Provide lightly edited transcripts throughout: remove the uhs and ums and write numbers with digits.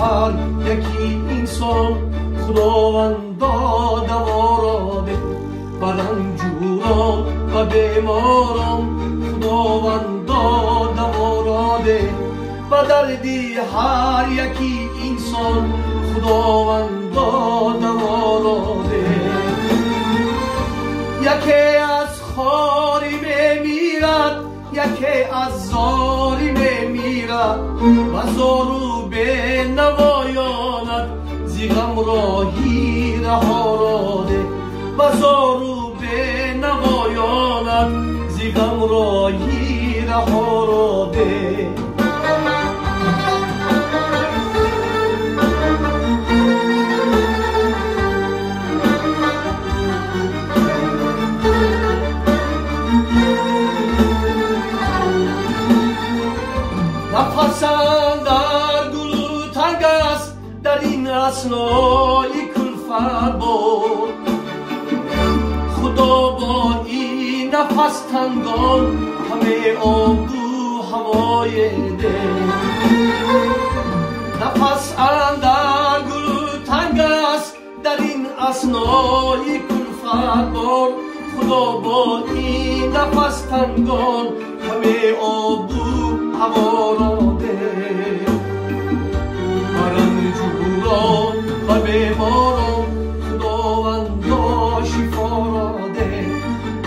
هر یکی انسان خداوندا دوا ده. بر رنجوران و بیماران خداوندا دوا ده. بر دردی هر یکی انسان خداوندا دوا ده. یکی از خاری میمیرد، یکی از زاری میمیرد، و زارو به نوایاند زی غم راهی رهاراده. و زارو به نوایاند زی غم راهی رهاراده. نفسم در گل تنگ است، در این اثنای کلفت بود. خدا با این نفس تنگان همه آب و هوای دل. نفس در گل تنگ است، در این اثنای کلفت بود. خدا با این نفس تنگان همه آب و هوا را ده. رنجوران و بیماران خداوندا شفا را ده.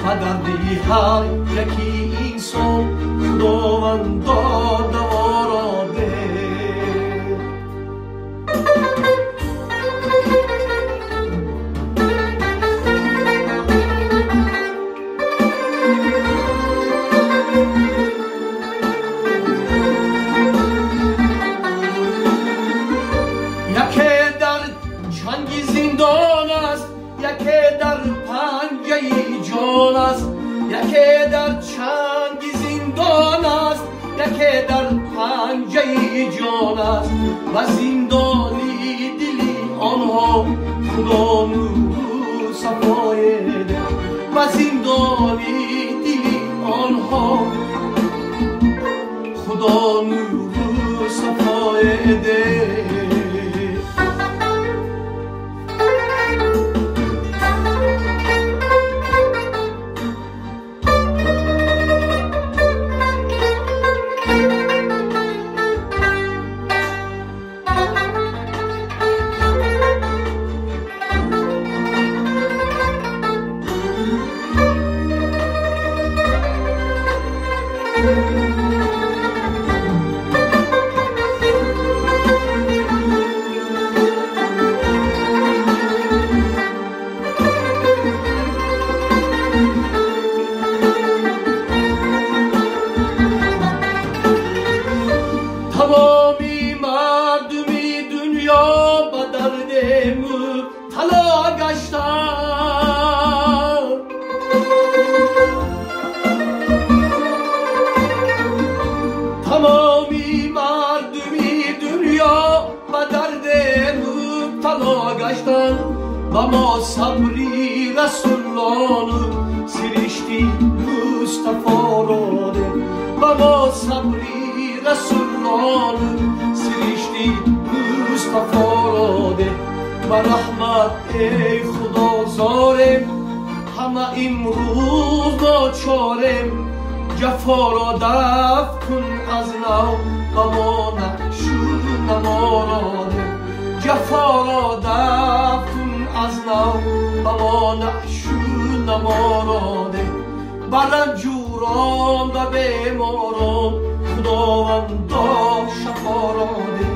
و دردی هر یکی انسان خداوندا دوا را ده. یکی در چنگ زندان است، یکی در پنجه جان است. یکی در چنگ زندان است، یکی در پنجه جان است. و زندانی دلی آنها خدا نور صفای ده. و زندانی دلی آنها خدا نور صفای ده. تمامی مردمی دنیا با درد مبتلا گشتند. تمامی مردمی دنیا با درد مبتلا گشتند. و ما صبری رسولان سرشتی مصطفی را ده. و ما صبری رسولان سرشتی مصطفی را ده. و رحمت ای خدا زارم، همه امروز ناچارم. جفا را دفع کن از نو و ما نشون ما را ده. جفا را دفع کن از نو و ما نشون ما را ده. بر رنجوران و بیماران خداوندا شفا را ده.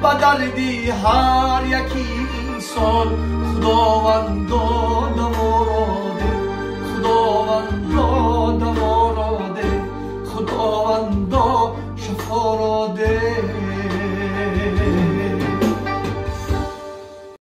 و دردی هر یکی انسان خداوندا